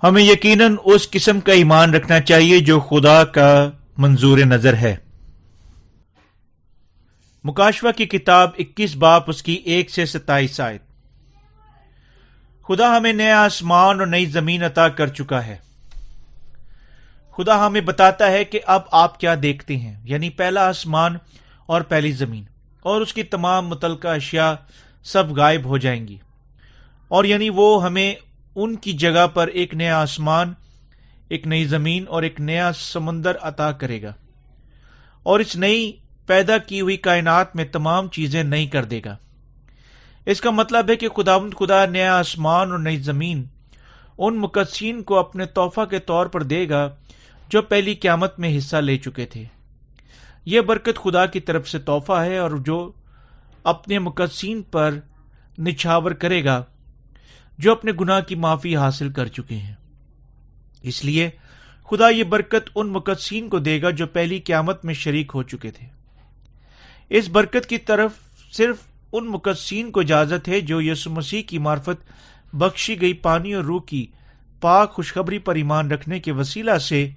ہمیں یقیناً اس قسم کا ایمان رکھنا چاہیے جو خدا کا منظور نظر ہے۔ مکاشفہ کی کتاب 21 باب اس کی 1 سے 27 آیت۔ خدا ہمیں نیا آسمان اور نئی زمین عطا کر چکا ہے۔ خدا ہمیں بتاتا ہے کہ اب آپ کیا دیکھتے ہیں، یعنی پہلا آسمان اور پہلی زمین اور اس کی تمام متعلقہ اشیاء سب غائب ہو جائیں گی، اور یعنی وہ ہمیں ان کی جگہ پر ایک نیا آسمان، ایک نئی زمین اور ایک نیا سمندر عطا کرے گا، اور اس نئی پیدا کی ہوئی کائنات میں تمام چیزیں نئی کر دے گا۔ اس کا مطلب ہے کہ خدا نیا آسمان اور نئی زمین ان مقدسین کو اپنے تحفہ کے طور پر دے گا جو پہلی قیامت میں حصہ لے چکے تھے۔ یہ برکت خدا کی طرف سے تحفہ ہے، اور جو اپنے مقدسین پر نچھاور کرے گا جو اپنے گناہ کی معافی حاصل کر چکے ہیں۔ اس لیے خدا یہ برکت ان مقدسین کو دے گا جو پہلی قیامت میں شریک ہو چکے تھے۔ اس برکت کی طرف صرف ان مقدسین کو اجازت ہے جو یسوع مسیح کی معرفت بخشی گئی پانی اور روح کی پاک خوشخبری پر ایمان رکھنے کے وسیلہ سے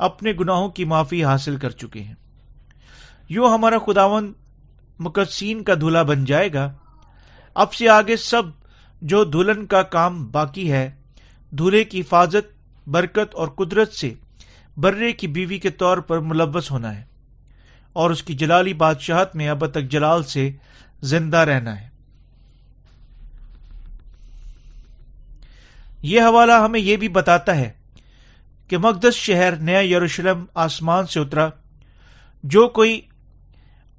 اپنے گناہوں کی معافی حاصل کر چکے ہیں۔ یوں ہمارا خداوند مقدسین کا دولہا بن جائے گا۔ اب سے آگے سب جو دلہن کا کام باقی ہے، دولہے کی حفاظت، برکت اور قدرت سے برے کی بیوی کے طور پر ملوث ہونا ہے، اور اس کی جلالی بادشاہت میں اب تک جلال سے زندہ رہنا ہے۔ یہ حوالہ ہمیں یہ بھی بتاتا ہے کہ مقدس شہر نیا یروشلم آسمان سے اترا، جو کوئی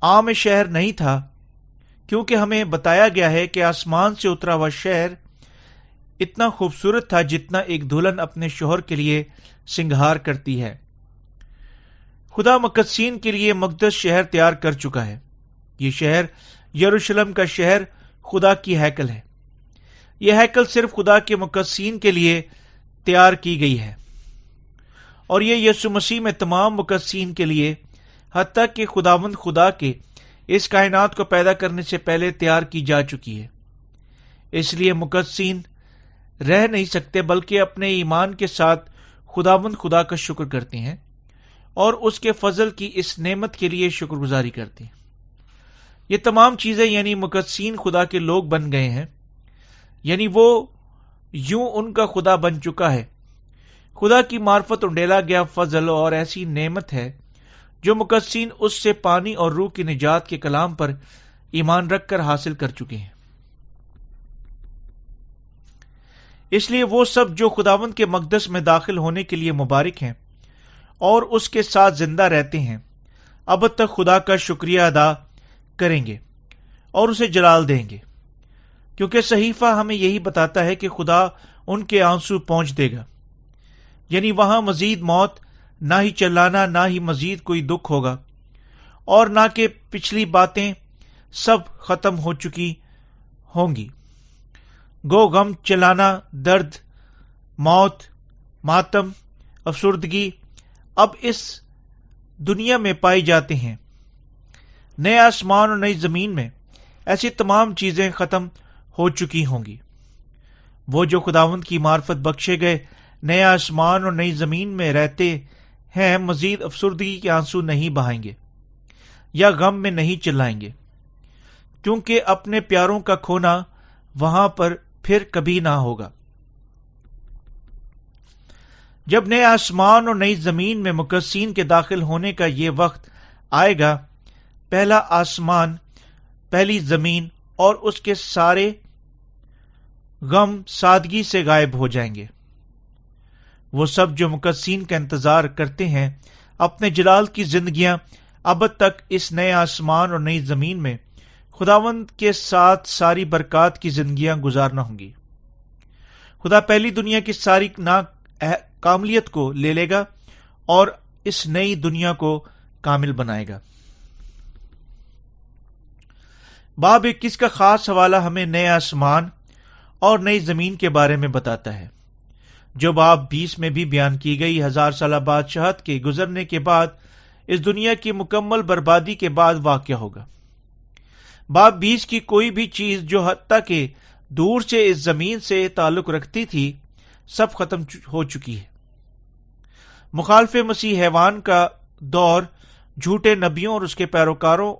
عام شہر نہیں تھا، کیونکہ ہمیں بتایا گیا ہے کہ آسمان سے اترا ہوا شہر اتنا خوبصورت تھا جتنا ایک دلہن اپنے شوہر کے لیے سنگھار کرتی ہے۔ خدا مقدسین کے لیے مقدس شہر تیار کر چکا ہے۔ یہ شہر یروشلم کا شہر خدا کی ہیکل ہے۔ یہ ہیکل صرف خدا کے مقدسین کے لیے تیار کی گئی ہے، اور یہ یسوع مسیح میں تمام مقدسین کے لیے، حتیٰ کہ خداوند خدا کے اس کائنات کو پیدا کرنے سے پہلے تیار کی جا چکی ہے۔ اس لیے مقدسین رہ نہیں سکتے، بلکہ اپنے ایمان کے ساتھ خداوند خدا کا شکر کرتے ہیں اور اس کے فضل کی اس نعمت کے لیے شکر گزاری کرتے ہیں۔ یہ تمام چیزیں یعنی مقدسین خدا کے لوگ بن گئے ہیں، یعنی وہ یوں ان کا خدا بن چکا ہے۔ خدا کی معرفت انڈیلا گیا فضل اور ایسی نعمت ہے جو مقدسین اس سے پانی اور روح کی نجات کے کلام پر ایمان رکھ کر حاصل کر چکے ہیں۔ اس لیے وہ سب جو خداوند کے مقدس میں داخل ہونے کے لیے مبارک ہیں اور اس کے ساتھ زندہ رہتے ہیں، اب تک خدا کا شکریہ ادا کریں گے اور اسے جلال دیں گے، کیونکہ صحیفہ ہمیں یہی بتاتا ہے کہ خدا ان کے آنسو پونچھ دے گا، یعنی وہاں مزید موت، نہ ہی چلانا، نہ ہی مزید کوئی دکھ ہوگا، اور نہ کہ پچھلی باتیں سب ختم ہو چکی ہوں گی۔ گو غم، چلانا، درد، موت، ماتم، افسردگی اب اس دنیا میں پائی جاتے ہیں۔ نئے آسمان اور نئی زمین میں ایسی تمام چیزیں ختم ہو چکی ہوں گی۔ وہ جو خداوند کی معرفت بخشے گئے نئے آسمان اور نئی زمین میں رہتے ہیں، مزید افسردگی کے آنسو نہیں بہائیں گے یا غم میں نہیں چلائیں گے، کیونکہ اپنے پیاروں کا کھونا وہاں پر پھر کبھی نہ ہوگا۔ جب نئے آسمان اور نئی زمین میں مقدسین کے داخل ہونے کا یہ وقت آئے گا، پہلا آسمان، پہلی زمین اور اس کے سارے غم سادگی سے غائب ہو جائیں گے۔ وہ سب جو مقدسین کا انتظار کرتے ہیں، اپنے جلال کی زندگیاں اب تک اس نئے آسمان اور نئی زمین میں خداوند کے ساتھ ساری برکات کی زندگیاں گزارنا ہوں گی۔ خدا پہلی دنیا کی ساری کاملیت کو لے لے گا اور اس نئی دنیا کو کامل بنائے گا۔ باب 21 کا خاص حوالہ ہمیں نئے آسمان اور نئی زمین کے بارے میں بتاتا ہے، جو باب 20 میں بھی بیان کی گئی 1000 سالہ بادشاہت کے گزرنے کے بعد اس دنیا کی مکمل بربادی کے بعد واقع ہوگا۔ باب 20 کی کوئی بھی چیز جو حتیٰ کہ دور سے اس زمین سے تعلق رکھتی تھی، سب ختم ہو چکی ہے۔ مخالف مسیح حیوان کا دور جھوٹے نبیوں اور اس کے پیروکاروں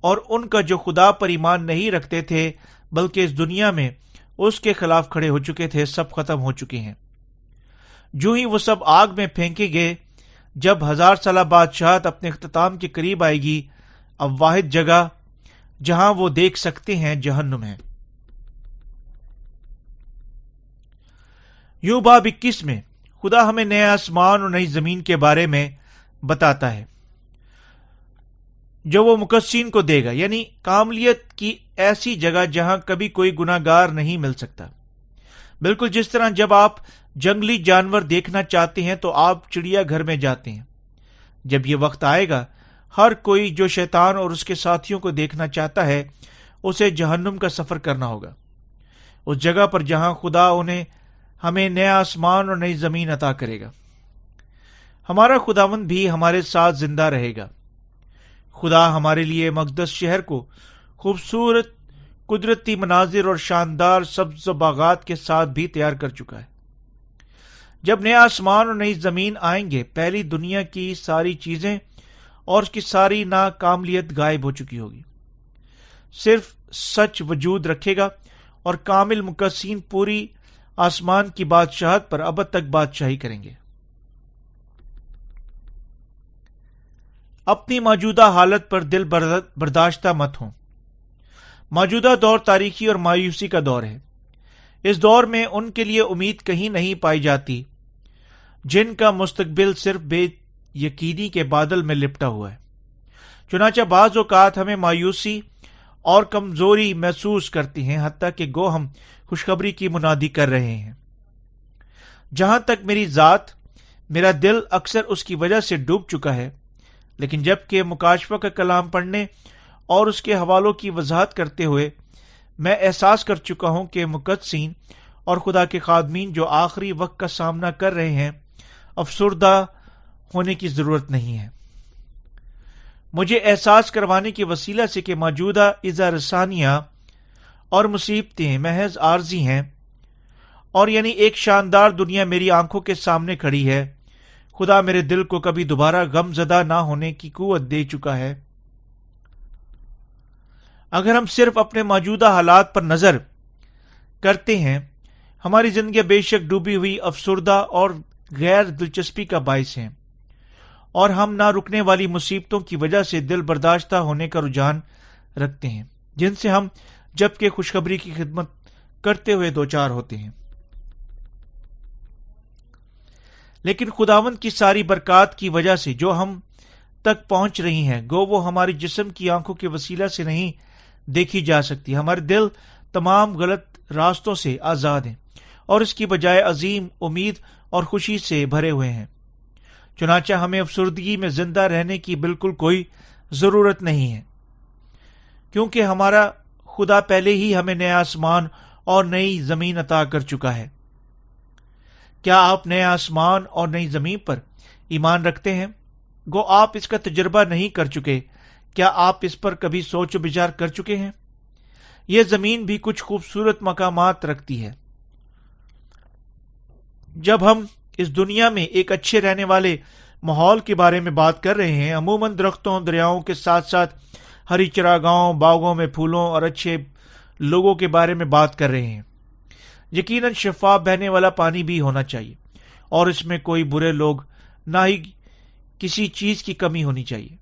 اور ان کا جو خدا پر ایمان نہیں رکھتے تھے بلکہ اس دنیا میں اس کے خلاف کھڑے ہو چکے تھے، سب ختم ہو چکے ہیں۔ جو ہی وہ سب آگ میں پھینکے گئے، جب 1000 سالہ بادشاہت اپنے اختتام کے قریب آئے گی، اب واحد جگہ جہاں وہ دیکھ سکتے ہیں جہنم ہے۔ یوں باب 21 میں خدا ہمیں نئے آسمان اور نئی زمین کے بارے میں بتاتا ہے جو وہ مقدسین کو دے گا، یعنی کاملیت کی ایسی جگہ جہاں کبھی کوئی گناہ گار نہیں مل سکتا۔ بالکل جس طرح جب آپ جنگلی جانور دیکھنا چاہتے ہیں تو آپ چڑیا گھر میں جاتے ہیں، جب یہ وقت آئے گا ہر کوئی جو شیطان اور اس کے ساتھیوں کو دیکھنا چاہتا ہے اسے جہنم کا سفر کرنا ہوگا، اس جگہ پر جہاں خدا ہمیں نیا آسمان اور نئی زمین عطا کرے گا۔ ہمارا خداوند بھی ہمارے ساتھ زندہ رہے گا۔ خدا ہمارے لیے مقدس شہر کو خوبصورت قدرتی مناظر اور شاندار سبز باغات کے ساتھ بھی تیار کر چکا ہے۔ جب نیا آسمان اور نئی زمین آئیں گے، پہلی دنیا کی ساری چیزیں اور اس کی ساری ناکاملیت غائب ہو چکی ہوگی، صرف سچ وجود رکھے گا اور کامل مقدسین پوری آسمان کی بادشاہت پر ابد تک بادشاہی کریں گے۔ اپنی موجودہ حالت پر دل برداشتہ مت ہوں۔ موجودہ دور تاریکی اور مایوسی کا دور ہے۔ اس دور میں ان کے لیے امید کہیں نہیں پائی جاتی جن کا مستقبل صرف بے یقینی کے بادل میں لپٹا ہوا ہے۔ چنانچہ بعض اوقات ہمیں مایوسی اور کمزوری محسوس کرتی ہیں، حتیٰ کہ گو ہم خوشخبری کی منادی کر رہے ہیں۔ جہاں تک میری ذات، میرا دل اکثر اس کی وجہ سے ڈوب چکا ہے، لیکن جب کہ مکاشفہ کا کلام پڑھنے اور اس کے حوالوں کی وضاحت کرتے ہوئے میں احساس کر چکا ہوں کہ مقدسین اور خدا کے خادمین جو آخری وقت کا سامنا کر رہے ہیں، افسردہ ہونے کی ضرورت نہیں ہے۔ مجھے احساس کروانے کے وسیلہ سے کہ موجودہ اذا رسانیہ اور مصیبتیں محض عارضی ہیں، اور یعنی ایک شاندار دنیا میری آنکھوں کے سامنے کھڑی ہے، خدا میرے دل کو کبھی دوبارہ غم زدہ نہ ہونے کی قوت دے چکا ہے۔ اگر ہم صرف اپنے موجودہ حالات پر نظر کرتے ہیں، ہماری زندگی بے شک ڈوبی ہوئی، افسردہ اور غیر دلچسپی کا باعث ہیں، اور ہم نہ رکنے والی مصیبتوں کی وجہ سے دل برداشتہ ہونے کا رجحان رکھتے ہیں، جن سے ہم جبکہ خوشخبری کی خدمت کرتے ہوئے دوچار ہوتے ہیں۔ لیکن خداوند کی ساری برکات کی وجہ سے جو ہم تک پہنچ رہی ہیں، گو وہ ہماری جسم کی آنکھوں کے وسیلہ سے نہیں دیکھی جا سکتی۔ ہمارے دل تمام غلط راستوں سے آزاد ہیں اور اس کی بجائے عظیم امید اور خوشی سے بھرے ہوئے ہیں۔ چنانچہ ہمیں افسردگی میں زندہ رہنے کی بالکل کوئی ضرورت نہیں ہے، کیونکہ ہمارا خدا پہلے ہی ہمیں نیا آسمان اور نئی زمین عطا کر چکا ہے۔ کیا آپ نئے آسمان اور نئی زمین پر ایمان رکھتے ہیں؟ گو آپ اس کا تجربہ نہیں کر چکے، کیا آپ اس پر کبھی سوچ و بچار کر چکے ہیں؟ یہ زمین بھی کچھ خوبصورت مقامات رکھتی ہے۔ جب ہم اس دنیا میں ایک اچھے رہنے والے ماحول کے بارے میں بات کر رہے ہیں، عموماً درختوں، دریاؤں کے ساتھ ساتھ ہری چراگاہوں، باغوں میں پھولوں اور اچھے لوگوں کے بارے میں بات کر رہے ہیں۔ یقیناً شفاف بہنے والا پانی بھی ہونا چاہیے، اور اس میں کوئی برے لوگ نہ ہی کسی چیز کی کمی ہونی چاہیے۔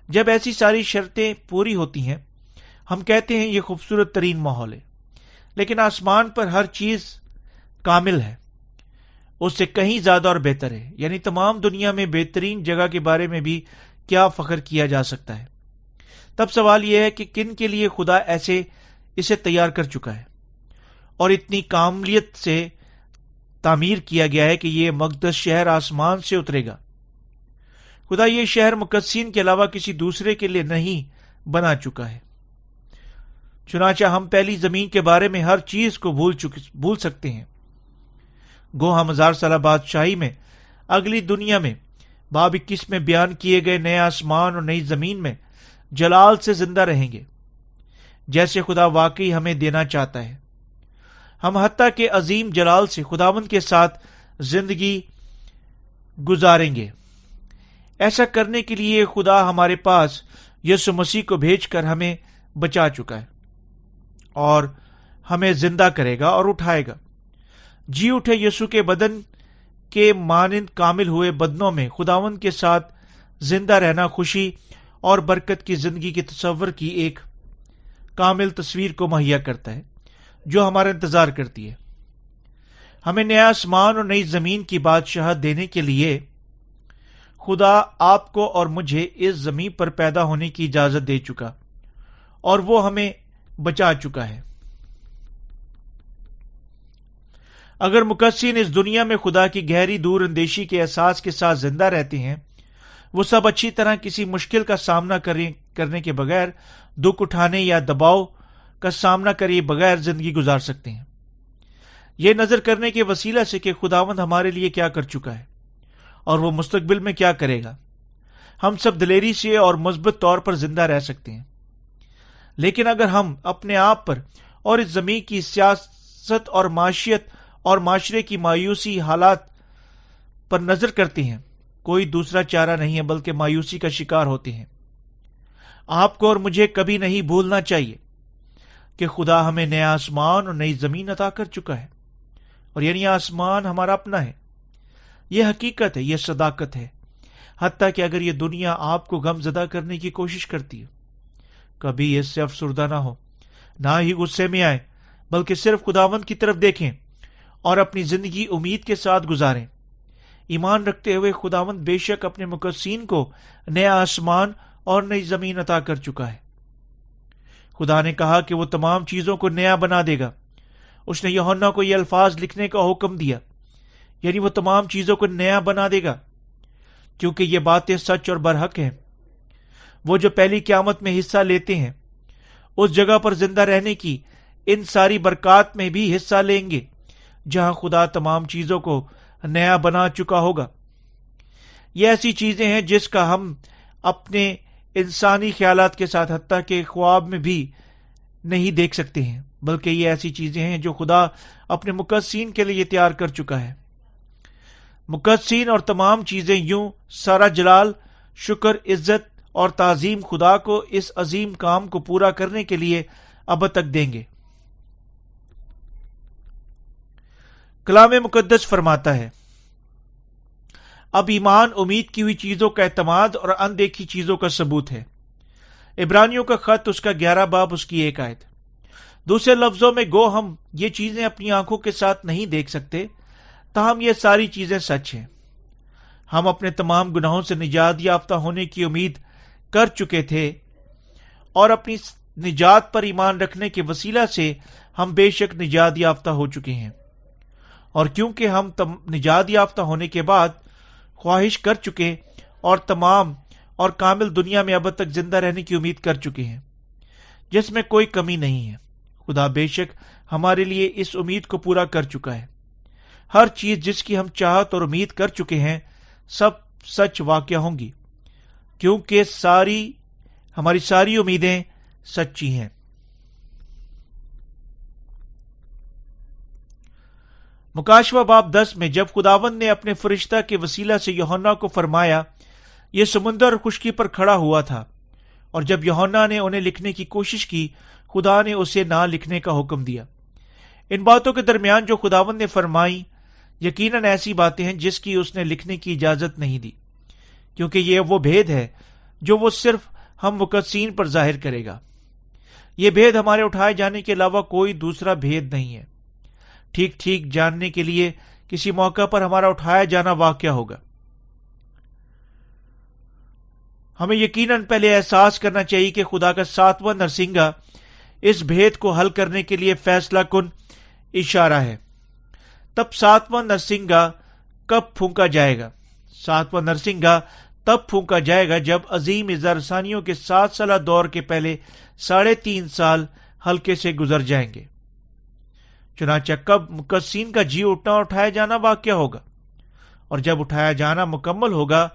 جب ایسی ساری شرطیں پوری ہوتی ہیں، ہم کہتے ہیں یہ خوبصورت ترین ماحول ہے۔ لیکن آسمان پر ہر چیز کامل ہے، اس سے کہیں زیادہ اور بہتر ہے، یعنی تمام دنیا میں بہترین جگہ کے بارے میں بھی کیا فخر کیا جا سکتا ہے؟ تب سوال یہ ہے کہ کن کے لیے خدا اسے تیار کر چکا ہے اور اتنی کاملیت سے تعمیر کیا گیا ہے کہ یہ مقدس شہر آسمان سے اترے گا۔ خدا یہ شہر مقدسین کے علاوہ کسی دوسرے کے لیے نہیں بنا چکا ہے۔ چنانچہ ہم پہلی زمین کے بارے میں ہر چیز کو بھول سکتے ہیں۔ گو ہم 1000 سالہ بادشاہی میں اگلی دنیا میں باب 21 میں بیان کیے گئے نئے آسمان اور نئی زمین میں جلال سے زندہ رہیں گے، جیسے خدا واقعی ہمیں دینا چاہتا ہے۔ ہم حتیٰ کہ عظیم جلال سے خداوند کے ساتھ زندگی گزاریں گے۔ ایسا کرنے کے لیے خدا ہمارے پاس یسوع مسیح کو بھیج کر ہمیں بچا چکا ہے اور ہمیں زندہ کرے گا اور اٹھائے گا۔ جی اٹھے یسوع کے بدن کے مانند کامل ہوئے بدنوں میں خداوند کے ساتھ زندہ رہنا خوشی اور برکت کی زندگی کے تصور کی ایک کامل تصویر کو مہیا کرتا ہے جو ہمارا انتظار کرتی ہے۔ ہمیں نیا آسمان اور نئی زمین کی بادشاہت دینے کے لیے خدا آپ کو اور مجھے اس زمین پر پیدا ہونے کی اجازت دے چکا اور وہ ہمیں بچا چکا ہے۔ اگر مقدسین اس دنیا میں خدا کی گہری دور اندیشی کے احساس کے ساتھ زندہ رہتے ہیں، وہ سب اچھی طرح کسی مشکل کا سامنا کرنے کے بغیر، دکھ اٹھانے یا دباؤ کا سامنا کرے بغیر زندگی گزار سکتے ہیں۔ یہ نظر کرنے کے وسیلہ سے کہ خداوند ہمارے لیے کیا کر چکا ہے اور وہ مستقبل میں کیا کرے گا، ہم سب دلیری سے اور مثبت طور پر زندہ رہ سکتے ہیں۔ لیکن اگر ہم اپنے آپ پر اور اس زمین کی سیاست اور معیشت اور معاشرے کی مایوسی حالات پر نظر کرتے ہیں، کوئی دوسرا چارہ نہیں ہے بلکہ مایوسی کا شکار ہوتے ہیں۔ آپ کو اور مجھے کبھی نہیں بھولنا چاہیے کہ خدا ہمیں نیا آسمان اور نئی زمین عطا کر چکا ہے، اور یعنی آسمان ہمارا اپنا ہے۔ یہ حقیقت ہے، یہ صداقت ہے، حتیٰ کہ اگر یہ دنیا آپ کو غم زدہ کرنے کی کوشش کرتی ہے۔ کبھی اس سے افسردہ نہ ہو، نہ ہی غصے میں آئے، بلکہ صرف خداوند کی طرف دیکھیں اور اپنی زندگی امید کے ساتھ گزاریں، ایمان رکھتے ہوئے خداوند بے شک اپنے مقدسین کو نیا آسمان اور نئی زمین عطا کر چکا ہے۔ خدا نے کہا کہ وہ تمام چیزوں کو نیا بنا دے گا۔ اس نے یوحنا کو یہ الفاظ لکھنے کا حکم دیا، یعنی وہ تمام چیزوں کو نیا بنا دے گا، کیونکہ یہ باتیں سچ اور برحق ہیں۔ وہ جو پہلی قیامت میں حصہ لیتے ہیں اس جگہ پر زندہ رہنے کی ان ساری برکات میں بھی حصہ لیں گے جہاں خدا تمام چیزوں کو نیا بنا چکا ہوگا۔ یہ ایسی چیزیں ہیں جس کا ہم اپنے انسانی خیالات کے ساتھ حتیٰ کہ خواب میں بھی نہیں دیکھ سکتے ہیں، بلکہ یہ ایسی چیزیں ہیں جو خدا اپنے مقدسین کے لیے تیار کر چکا ہے۔ مقدسین اور تمام چیزیں یوں سارا جلال، شکر، عزت اور تعظیم خدا کو اس عظیم کام کو پورا کرنے کے لیے اب تک دیں گے۔ کلام مقدس فرماتا ہے، اب ایمان امید کی ہوئی چیزوں کا اعتماد اور اندیکھی چیزوں کا ثبوت ہے۔ عبرانیوں کا خط اس کا 11 باب اس کی 1 آیت۔ دوسرے لفظوں میں گو ہم یہ چیزیں اپنی آنکھوں کے ساتھ نہیں دیکھ سکتے، تاہم یہ ساری چیزیں سچ ہیں۔ ہم اپنے تمام گناہوں سے نجات یافتہ ہونے کی امید کر چکے تھے اور اپنی نجات پر ایمان رکھنے کے وسیلہ سے ہم بے شک نجات یافتہ ہو چکے ہیں، اور کیونکہ ہم نجات یافتہ ہونے کے بعد خواہش کر چکے اور تمام اور کامل دنیا میں اب تک زندہ رہنے کی امید کر چکے ہیں جس میں کوئی کمی نہیں ہے۔ خدا بے شک ہمارے لیے اس امید کو پورا کر چکا ہے۔ ہر چیز جس کی ہم چاہت اور امید کر چکے ہیں سب سچ واقع ہوں گی، کیونکہ ہماری ساری امیدیں سچی ہیں۔ مکاشوہ باب 10 میں جب خداوند نے اپنے فرشتہ کے وسیلہ سے یوحنا کو فرمایا، یہ سمندر اور خشکی پر کھڑا ہوا تھا، اور جب یوحنا نے انہیں لکھنے کی کوشش کی، خدا نے اسے نہ لکھنے کا حکم دیا۔ ان باتوں کے درمیان جو خداوند نے فرمائی یقیناً ایسی باتیں ہیں جس کی اس نے لکھنے کی اجازت نہیں دی، کیونکہ یہ وہ بھید ہے جو وہ صرف ہم مقدسین پر ظاہر کرے گا۔ یہ بھید ہمارے اٹھائے جانے کے علاوہ کوئی دوسرا بھید نہیں ہے۔ ٹھیک جاننے کے لیے کسی موقع پر ہمارا اٹھایا جانا واقع ہوگا۔ ہمیں یقیناً پہلے احساس کرنا چاہیے کہ خدا کا 7واں نرسنگا اس بھید کو حل کرنے کے لیے فیصلہ کن اشارہ ہے۔ تب 7واں نرسنگا کب پھونکا جائے گا؟ 7واں نرسنگا تب پھونکا جائے گا جب عظیم اظہارثانیوں کے 7 سالہ دور کے پہلے 3.5 سال ہلکے سے گزر جائیں گے۔ چنانچہ کب مقدسین کا جی اٹھنا اور اٹھایا جانا واقع ہوگا، اور جب اٹھایا جانا مکمل ہوگا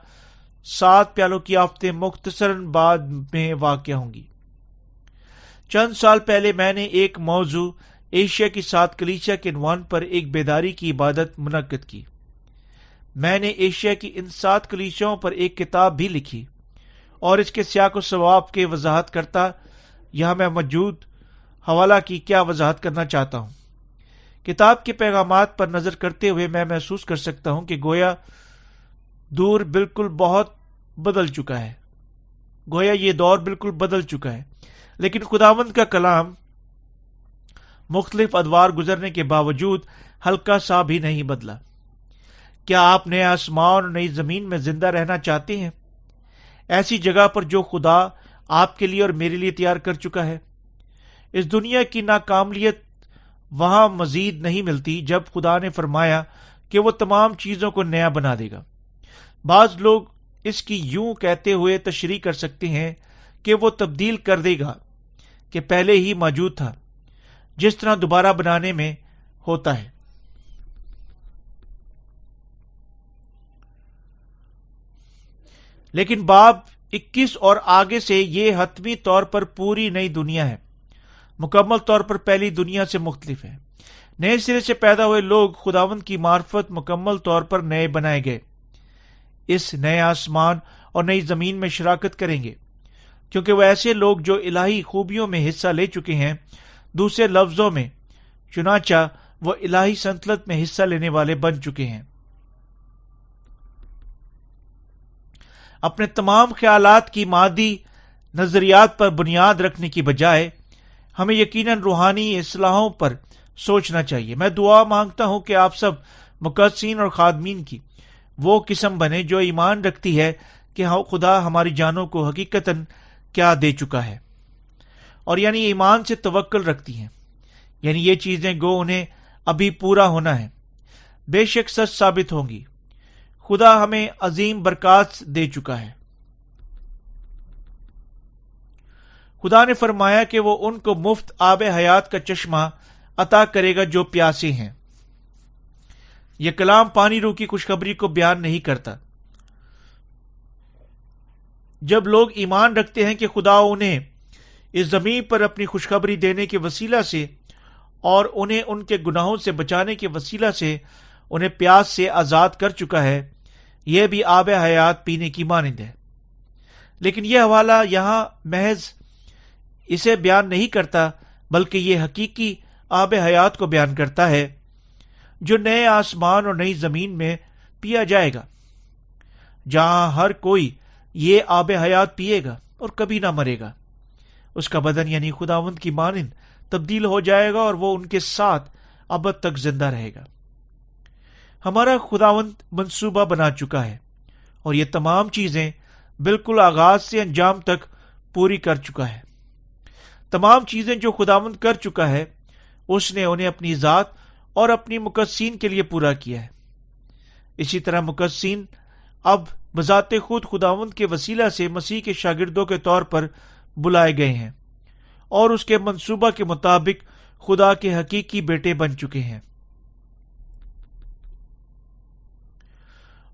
7 پیالوں کی آفتیں مختصراً بعد میں واقع ہوں گی۔ چند سال پہلے میں نے ایک موضوع ایشیا کی 7 کلیسیا کے عنوان پر ایک بیداری کی عبادت منعقد کی۔ میں نے ایشیا کی ان 7 کلیسیاؤں پر ایک کتاب بھی لکھی اور اس کے سیاق و سواب کے وضاحت کرتا یہاں میں موجود حوالہ کی کیا وضاحت کرنا چاہتا ہوں۔ کتاب کے پیغامات پر نظر کرتے ہوئے میں محسوس کر سکتا ہوں کہ گویا دور بالکل بہت بدل چکا ہے، گویا یہ دور بالکل بدل چکا ہے، لیکن خداوند کا کلام مختلف ادوار گزرنے کے باوجود ہلکا سا بھی نہیں بدلا۔ کیا آپ نئے آسمان اور نئی زمین میں زندہ رہنا چاہتے ہیں، ایسی جگہ پر جو خدا آپ کے لیے اور میرے لیے تیار کر چکا ہے؟ اس دنیا کی ناکاملیت وہاں مزید نہیں ملتی جب خدا نے فرمایا کہ وہ تمام چیزوں کو نیا بنا دے گا۔ بعض لوگ اس کی یوں کہتے ہوئے تشریح کر سکتے ہیں کہ وہ تبدیل کر دے گا کہ پہلے ہی موجود تھا، جس طرح دوبارہ بنانے میں ہوتا ہے۔ لیکن باب 21 اور آگے سے یہ حتمی طور پر پوری نئی دنیا ہے، مکمل طور پر پہلی دنیا سے مختلف ہے۔ نئے سرے سے پیدا ہوئے لوگ خداوند کی معرفت مکمل طور پر نئے بنائے گئے اس نئے آسمان اور نئی زمین میں شراکت کریں گے، کیونکہ وہ ایسے لوگ جو الہی خوبیوں میں حصہ لے چکے ہیں، دوسرے لفظوں میں چنانچہ وہ الہی سلطنت میں حصہ لینے والے بن چکے ہیں۔ اپنے تمام خیالات کی مادی نظریات پر بنیاد رکھنے کی بجائے ہمیں یقیناً روحانی اصلاحوں پر سوچنا چاہیے۔ میں دعا مانگتا ہوں کہ آپ سب مقدسین اور خادمین کی وہ قسم بنے جو ایمان رکھتی ہے کہ خدا ہماری جانوں کو حقیقتاً کیا دے چکا ہے، اور یعنی ایمان سے توکل رکھتی ہیں، یعنی یہ چیزیں گو انہیں ابھی پورا ہونا ہے، بے شک سچ ثابت ہوں گی۔ خدا ہمیں عظیم برکات دے چکا ہے۔ خدا نے فرمایا کہ وہ ان کو مفت آب حیات کا چشمہ عطا کرے گا جو پیاسے ہیں۔ یہ کلام پانی روح کی خوشخبری کو بیان نہیں کرتا۔ جب لوگ ایمان رکھتے ہیں کہ خدا انہیں اس زمین پر اپنی خوشخبری دینے کے وسیلہ سے اور انہیں ان کے گناہوں سے بچانے کے وسیلہ سے انہیں پیاس سے آزاد کر چکا ہے، یہ بھی آب حیات پینے کی مانند ہے۔ لیکن یہ حوالہ یہاں محض اسے بیان نہیں کرتا، بلکہ یہ حقیقی آب حیات کو بیان کرتا ہے جو نئے آسمان اور نئی زمین میں پیا جائے گا، جہاں ہر کوئی یہ آب حیات پیے گا اور کبھی نہ مرے گا۔ اس کا بدن یعنی خداوند کی مانند تبدیل ہو جائے گا اور وہ ان کے ساتھ ابد تک زندہ رہے گا۔ ہمارا خداوند منصوبہ بنا چکا ہے اور یہ تمام چیزیں بالکل آغاز سے انجام تک پوری کر چکا ہے۔ تمام چیزیں جو خداوند کر چکا ہے، اس نے انہیں اپنی ذات اور اپنی مقدسین کے لیے پورا کیا ہے۔ اسی طرح مقدسین اب بذات خود خداوند کے وسیلہ سے مسیح کے شاگردوں کے طور پر بلائے گئے ہیں اور اس کے منصوبہ کے مطابق خدا کے حقیقی بیٹے بن چکے ہیں،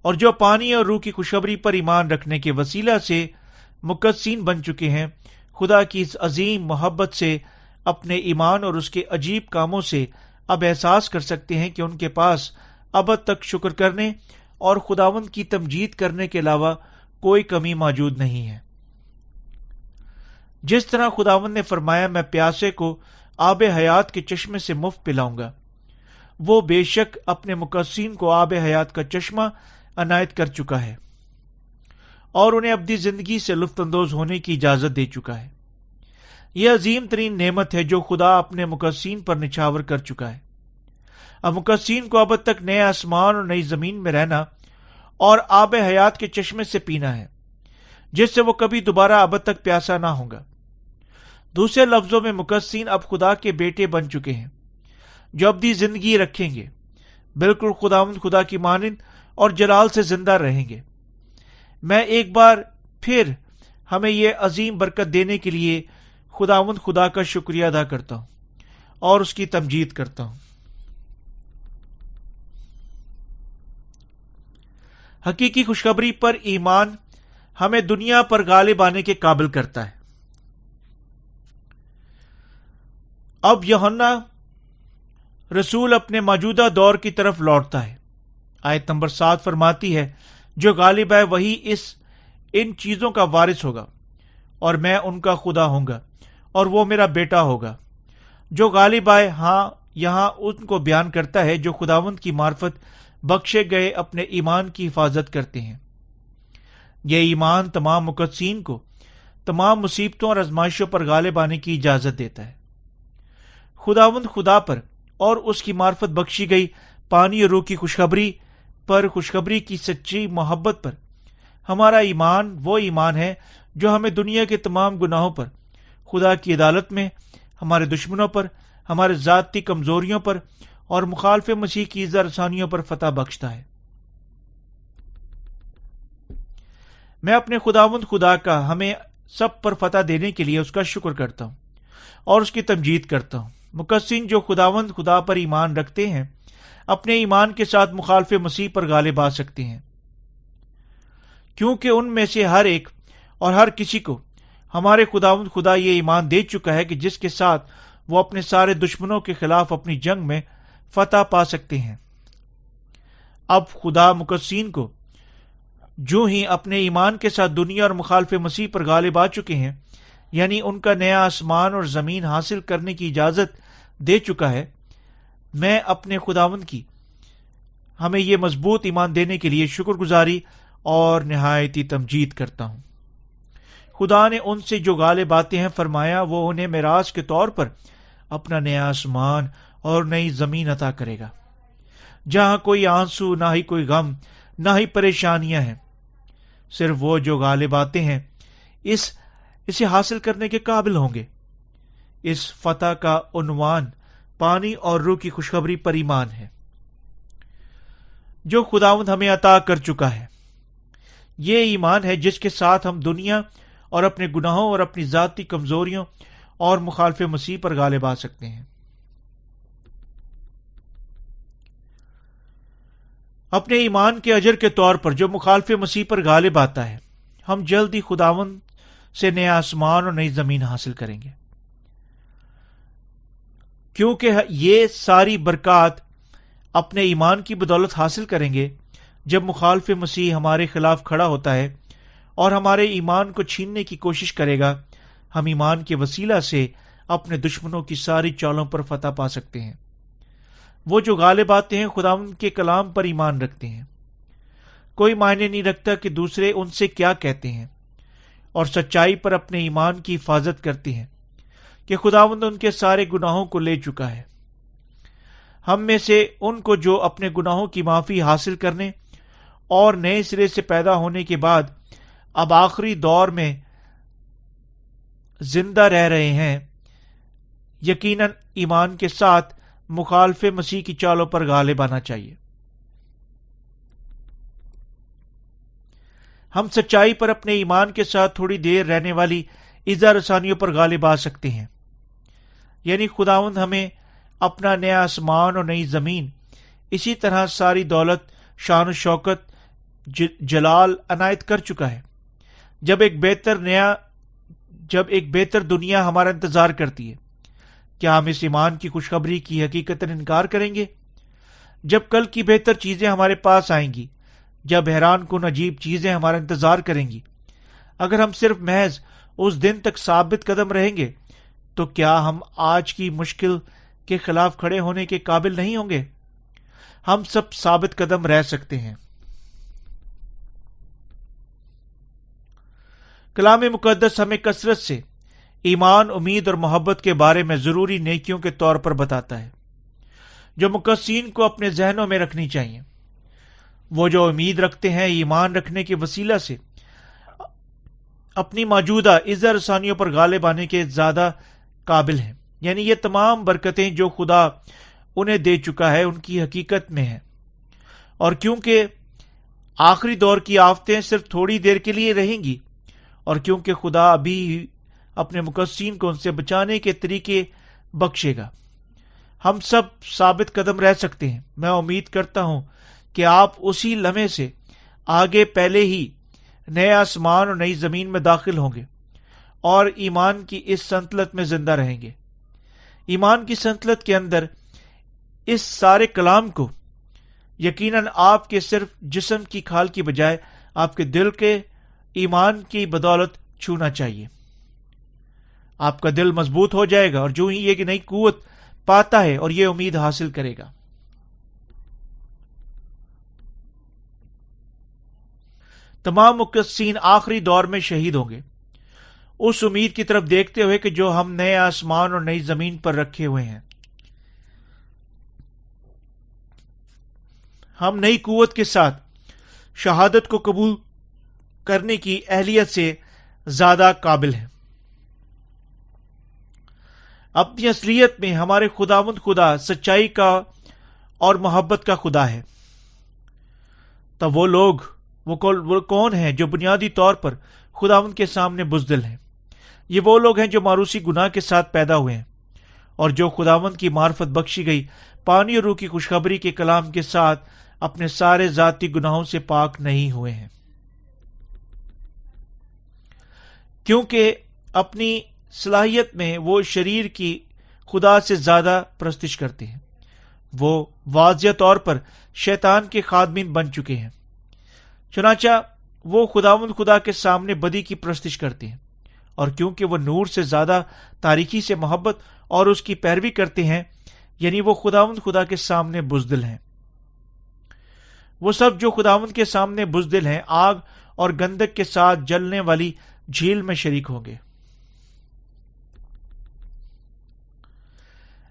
اور جو پانی اور روح کی خوشخبری پر ایمان رکھنے کے وسیلہ سے مقدسین بن چکے ہیں، خدا کی اس عظیم محبت سے اپنے ایمان اور اس کے عجیب کاموں سے اب احساس کر سکتے ہیں کہ ان کے پاس ابد تک شکر کرنے اور خداوند کی تمجید کرنے کے علاوہ کوئی کمی موجود نہیں ہے۔ جس طرح خداوند نے فرمایا، میں پیاسے کو آب حیات کے چشمے سے مفت پلاؤں گا، وہ بے شک اپنے مقدسین کو آب حیات کا چشمہ عنایت کر چکا ہے اور انہیں ابدی زندگی سے لطف اندوز ہونے کی اجازت دے چکا ہے۔ یہ عظیم ترین نعمت ہے جو خدا اپنے مقدسین پر نچھاور کر چکا ہے۔ اب مقدسین کو ابد تک نئے آسمان اور نئی زمین میں رہنا اور آب حیات کے چشمے سے پینا ہے، جس سے وہ کبھی دوبارہ ابد تک پیاسا نہ ہوگا۔ دوسرے لفظوں میں مقدسین اب خدا کے بیٹے بن چکے ہیں جو ابدی زندگی رکھیں گے، بالکل خداوند خدا کی مانند اور جلال سے زندہ رہیں گے۔ میں ایک بار پھر ہمیں یہ عظیم برکت دینے کے لیے خداوند خدا کا شکریہ ادا کرتا ہوں اور اس کی تمجید کرتا ہوں۔ حقیقی خوشخبری پر ایمان ہمیں دنیا پر غالب آنے کے قابل کرتا ہے۔ اب یوحنا رسول اپنے موجودہ دور کی طرف لوٹتا ہے۔ آیت نمبر 7 فرماتی ہے، جو غالب ہے وہی ان چیزوں کا وارث ہوگا، اور میں ان کا خدا ہوں گا اور وہ میرا بیٹا ہوگا۔ جو غالب آئے یہاں ان کو بیان کرتا ہے جو خداوند کی معرفت بخشے گئے اپنے ایمان کی حفاظت کرتے ہیں۔ یہ ایمان تمام مقدسین کو تمام مصیبتوں اور آزمائشوں پر غالب آنے کی اجازت دیتا ہے۔ خداوند خدا پر اور اس کی معرفت بخشی گئی پانی اور روح کی خوشخبری پر، خوشخبری کی سچی محبت پر ہمارا ایمان وہ ایمان ہے جو ہمیں دنیا کے تمام گناہوں پر، خدا کی عدالت میں، ہمارے دشمنوں پر، ہمارے ذاتی کمزوریوں پر اور مخالف مسیح کی عزت رسانیوں پر فتح بخشتا ہے۔ میں اپنے خداوند خدا کا ہمیں سب پر فتح دینے کے لیے اس کا شکر کرتا ہوں اور اس کی تمجید کرتا ہوں۔ مقدسین جو خداوند خدا پر ایمان رکھتے ہیں اپنے ایمان کے ساتھ مخالف مسیح پر غالب آ سکتے ہیں، کیونکہ ان میں سے ہر ایک اور ہر کسی کو ہمارے خداوند خدا یہ ایمان دے چکا ہے کہ جس کے ساتھ وہ اپنے سارے دشمنوں کے خلاف اپنی جنگ میں فتح پا سکتے ہیں۔ اب خدا مقدسین کو جو ہی اپنے ایمان کے ساتھ دنیا اور مخالف مسیح پر غالب آ چکے ہیں، یعنی ان کا نیا آسمان اور زمین حاصل کرنے کی اجازت دے چکا ہے، میں اپنے خداوند کی ہمیں یہ مضبوط ایمان دینے کے لیے شکر گزاری اور نہایت ہی تمجید کرتا ہوں۔ خدا نے ان سے جو غالب آتے ہیں فرمایا وہ انہیں میراث کے طور پر اپنا نیا آسمان اور نئی زمین عطا کرے گا، جہاں کوئی آنسو، نہ ہی کوئی غم، نہ ہی پریشانیاں ہیں۔ صرف وہ جو غالب آتے ہیں اسے حاصل کرنے کے قابل ہوں گے۔ اس فتح کا عنوان پانی اور روح کی خوشخبری پر ایمان ہے جو خداوند ہمیں عطا کر چکا ہے۔ یہ ایمان ہے جس کے ساتھ ہم دنیا اور اپنے گناہوں اور اپنی ذاتی کمزوریوں اور مخالف مسیح پر غالب آ سکتے ہیں۔ اپنے ایمان کے اجر کے طور پر جو مخالف مسیح پر غالب آتا ہے، ہم جلد ہی خداوند سے نیا آسمان اور نئی زمین حاصل کریں گے، کیونکہ یہ ساری برکات اپنے ایمان کی بدولت حاصل کریں گے۔ جب مخالف مسیح ہمارے خلاف کھڑا ہوتا ہے اور ہمارے ایمان کو چھیننے کی کوشش کرے گا، ہم ایمان کے وسیلہ سے اپنے دشمنوں کی ساری چالوں پر فتح پا سکتے ہیں۔ وہ جو غالب آتے ہیں خداوند کے کلام پر ایمان رکھتے ہیں، کوئی معنی نہیں رکھتا کہ دوسرے ان سے کیا کہتے ہیں، اور سچائی پر اپنے ایمان کی حفاظت کرتے ہیں کہ خداوند ان کے سارے گناہوں کو لے چکا ہے۔ ہم میں سے ان کو جو اپنے گناہوں کی معافی حاصل کرنے اور نئے سرے سے پیدا ہونے کے بعد اب آخری دور میں زندہ رہ رہے ہیں، یقیناً ایمان کے ساتھ مخالف مسیح کی چالوں پر غالب آنا چاہیے۔ ہم سچائی پر اپنے ایمان کے ساتھ تھوڑی دیر رہنے والی ایذا رسانیوں پر غالب آ سکتے ہیں، یعنی خداوند ہمیں اپنا نیا آسمان اور نئی زمین، اسی طرح ساری دولت، شان و شوکت، جلال عنایت کر چکا ہے۔ جب ایک بہتر دنیا ہمارا انتظار کرتی ہے، کیا ہم اس ایمان کی خوشخبری کی حقیقت انکار کریں گے؟ جب کل کی بہتر چیزیں ہمارے پاس آئیں گی، جب حیران کن عجیب چیزیں ہمارا انتظار کریں گی، اگر ہم صرف محض اس دن تک ثابت قدم رہیں گے تو کیا ہم آج کی مشکل کے خلاف کھڑے ہونے کے قابل نہیں ہوں گے؟ ہم سب ثابت قدم رہ سکتے ہیں۔ کلام مقدس ہمیں کثرت سے ایمان، امید اور محبت کے بارے میں ضروری نیکیوں کے طور پر بتاتا ہے جو مقدسین کو اپنے ذہنوں میں رکھنی چاہیے۔ وہ جو امید رکھتے ہیں ایمان رکھنے کے وسیلہ سے اپنی موجودہ عزت رسانیوں پر غالب آنے کے زیادہ قابل ہیں، یعنی یہ تمام برکتیں جو خدا انہیں دے چکا ہے ان کی حقیقت میں ہیں، اور کیونکہ آخری دور کی آفتیں صرف تھوڑی دیر کے لیے رہیں گی، اور کیونکہ خدا ابھی اپنے مقدسین کو ان سے بچانے کے طریقے بخشے گا، ہم سب ثابت قدم رہ سکتے ہیں۔ میں امید کرتا ہوں کہ آپ اسی لمحے سے آگے پہلے ہی نئے آسمان اور نئی زمین میں داخل ہوں گے اور ایمان کی اس سنتلت میں زندہ رہیں گے۔ ایمان کی سنتلت کے اندر اس سارے کلام کو یقیناً آپ کے صرف جسم کی کھال کی بجائے آپ کے دل کے ایمان کی بدولت چھونا چاہیے. آپ کا دل مضبوط ہو جائے گا اور جو ہی یہ کہ نئی قوت پاتا ہے اور یہ امید حاصل کرے گا. تمام مقدسین آخری دور میں شہید ہوں گے اس امید کی طرف دیکھتے ہوئے کہ جو ہم نئے آسمان اور نئی زمین پر رکھے ہوئے ہیں. ہم نئی قوت کے ساتھ شہادت کو قبول کرنے کی اہلیت سے زیادہ قابل ہیں. اپنی اصلیت میں ہمارے خداوند خدا سچائی کا اور محبت کا خدا ہے. تب وہ کون ہیں جو بنیادی طور پر خداوند کے سامنے بزدل ہیں؟ یہ وہ لوگ ہیں جو ماروسی گناہ کے ساتھ پیدا ہوئے ہیں اور جو خداوند کی معرفت بخشی گئی پانی اور روح کی خوشخبری کے کلام کے ساتھ اپنے سارے ذاتی گناہوں سے پاک نہیں ہوئے ہیں. کیونکہ اپنی صلاحیت میں وہ شریر کی خدا سے زیادہ پرستش کرتے ہیں. وہ واضح طور پر شیطان کے خادمین بن چکے ہیں. چنانچہ وہ خداوند خدا کے سامنے بدی کی پرستش کرتے ہیں اور کیونکہ وہ نور سے زیادہ تاریکی سے محبت اور اس کی پیروی کرتے ہیں یعنی وہ خداوند خدا کے سامنے بزدل ہیں. وہ سب جو خداوند کے سامنے بزدل ہیں آگ اور گندک کے ساتھ جلنے والی جھیل میں شریک ہوں گے.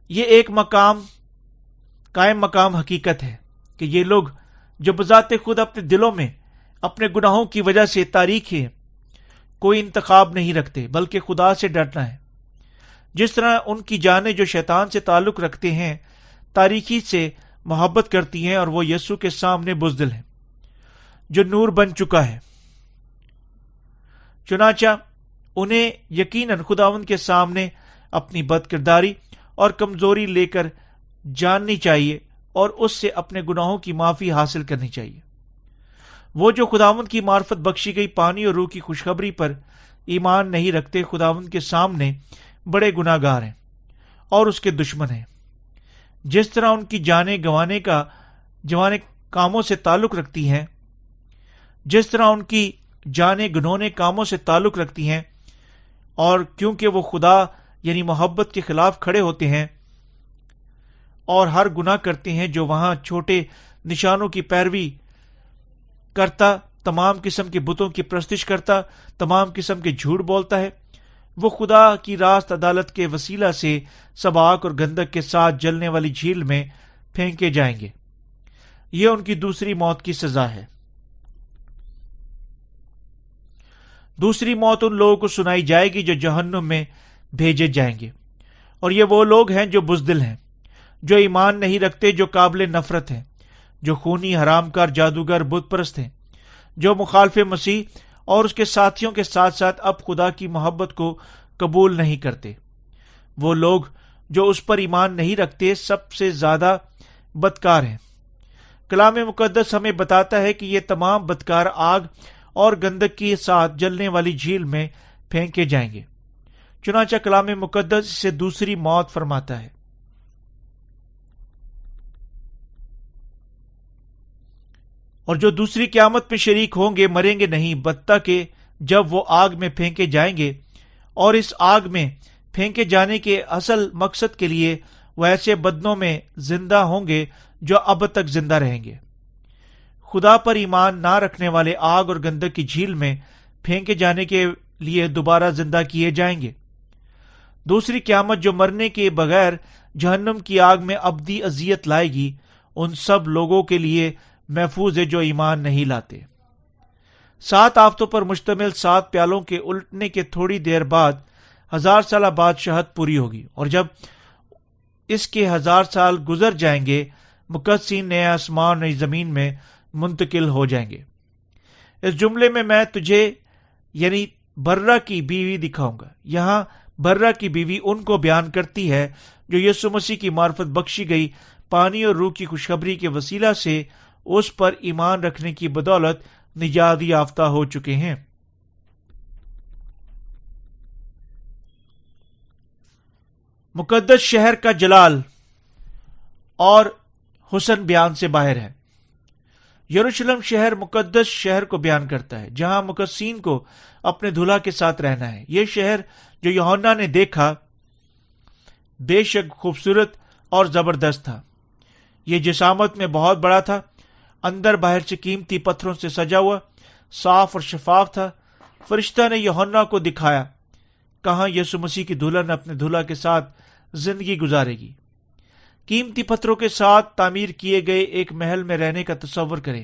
یہ ایک قائم مقام حقیقت ہے کہ یہ لوگ جو بذات خود اپنے دلوں میں اپنے گناہوں کی وجہ سے تاریک ہیں کوئی انتخاب نہیں رکھتے بلکہ خدا سے ڈرنا ہے. جس طرح ان کی جانیں جو شیطان سے تعلق رکھتے ہیں تاریکی سے محبت کرتی ہیں اور وہ یسوع کے سامنے بزدل ہیں جو نور بن چکا ہے. چنانچہ انہیں یقیناً خداوند کے سامنے اپنی بد کرداری اور کمزوری لے کر جاننی چاہیے اور اس سے اپنے گناہوں کی معافی حاصل کرنی چاہیے. وہ جو خداوند کی معرفت بخشی گئی پانی اور روح کی خوشخبری پر ایمان نہیں رکھتے خداوند کے سامنے بڑے گناہ گار ہیں اور اس کے دشمن ہیں. جس طرح ان کی جانیں گنوانے کاموں سے تعلق رکھتی ہیں اور کیونکہ وہ خدا یعنی محبت کے خلاف کھڑے ہوتے ہیں اور ہر گناہ کرتے ہیں جو وہاں چھوٹے نشانوں کی پیروی کرتا تمام قسم کے بتوں کی پرستش کرتا تمام قسم کے جھوٹ بولتا ہے وہ خدا کی راست عدالت کے وسیلہ سے سباق اور گندک کے ساتھ جلنے والی جھیل میں پھینکے جائیں گے. یہ ان کی دوسری موت کی سزا ہے. دوسری موت ان لوگوں کو سنائی جائے گی جو جہنم میں بھیجے جائیں گے اور یہ وہ لوگ ہیں جو بزدل ہیں جو ایمان نہیں رکھتے جو قابل نفرت ہیں جو خونی حرام کار جادوگر بت پرست ہیں جو مخالف مسیح اور اس کے ساتھیوں کے ساتھ ساتھ اب خدا کی محبت کو قبول نہیں کرتے. وہ لوگ جو اس پر ایمان نہیں رکھتے سب سے زیادہ بدکار ہیں. کلام مقدس ہمیں بتاتا ہے کہ یہ تمام بدکار آگ اور گندک کے ساتھ جلنے والی جھیل میں پھینکے جائیں گے. چنانچہ کلام مقدس سے دوسری موت فرماتا ہے. اور جو دوسری قیامت میں شریک ہوں گے مریں گے نہیں بتہ کہ جب وہ آگ میں پھینکے جائیں گے اور اس آگ میں پھینکے جانے کے اصل مقصد کے لیے وہ ایسے بدنوں میں زندہ ہوں گے جو اب تک زندہ رہیں گے. خدا پر ایمان نہ رکھنے والے آگ اور گندک کی جھیل میں پھینکے جانے کے لیے دوبارہ زندہ کیے جائیں گے. دوسری قیامت جو مرنے کے بغیر جہنم کی آگ میں ابدی اذیت لائے گی ان سب لوگوں کے لیے محفوظ ہے جو ایمان نہیں لاتے. 7 آفتوں پر مشتمل 7 پیالوں کے الٹنے کے تھوڑی دیر بعد 1000 سالہ بادشاہت پوری ہوگی اور جب اس کے 1000 سال گزر جائیں گے مقدسین نئے آسمان نئی زمین میں منتقل ہو جائیں گے. اس جملے میں تجھے یعنی برہ کی بیوی دکھاؤں گا. یہاں برہ کی بیوی ان کو بیان کرتی ہے جو یسوع مسیح کی معرفت بخشی گئی پانی اور روح کی خوشخبری کے وسیلہ سے اس پر ایمان رکھنے کی بدولت نجات یافتہ ہو چکے ہیں. مقدس شہر کا جلال اور حسن بیان سے باہر ہے۔ یروشلم شہر مقدس شہر کو بیان کرتا ہے جہاں مقدسین کو اپنے دلہا کے ساتھ رہنا ہے۔ یہ شہر جو یوحنا نے دیکھا بے شک خوبصورت اور زبردست تھا۔ یہ جسامت میں بہت بڑا تھا، اندر باہر سے قیمتی پتھروں سے سجا ہوا، صاف اور شفاف تھا۔ فرشتہ نے یوحنا کو دکھایا کہاں یسوع مسیح کی دلہن اپنے دلہا کے ساتھ زندگی گزارے گی۔ قیمتی پتھروں کے ساتھ تعمیر کیے گئے ایک محل میں رہنے کا تصور کریں۔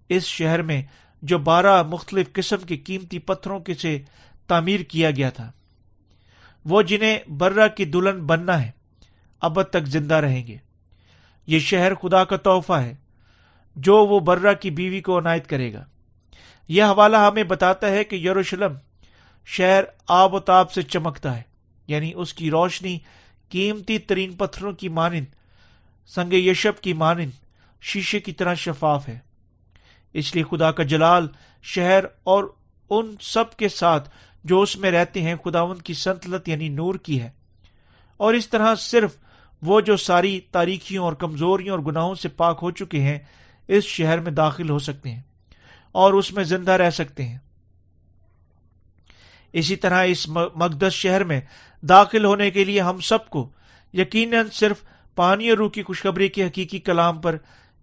اس شہر میں جو 12 مختلف قسم کے قیمتی پتھروں کے سے تعمیر کیا گیا تھا، وہ جنہیں برہ کی دلہن بننا ہے ابد تک زندہ رہیں گے۔ یہ شہر خدا کا تحفہ ہے جو وہ برہ کی بیوی کو عنایت کرے گا۔ یہ حوالہ ہمیں بتاتا ہے کہ یروشلم شہر آب و تاب سے چمکتا ہے، یعنی اس کی روشنی قیمتی ترین پتھروں کی مانند، سنگ یشب کی مانند شیشے کی طرح شفاف ہے۔ اس لیے خدا کا جلال شہر اور ان سب کے ساتھ جو اس میں رہتے ہیں خداوند کی سلطنت یعنی نور کی ہے، اور اس طرح صرف وہ جو ساری تاریکیوں اور کمزوریوں اور گناہوں سے پاک ہو چکے ہیں اس شہر میں داخل ہو سکتے ہیں اور اس میں زندہ رہ سکتے ہیں۔ اسی طرح اس مقدس شہر میں داخل ہونے کے لیے ہم سب کو یقیناً صرف پانی اور روح کی خوشخبری کے حقیقی کلام پر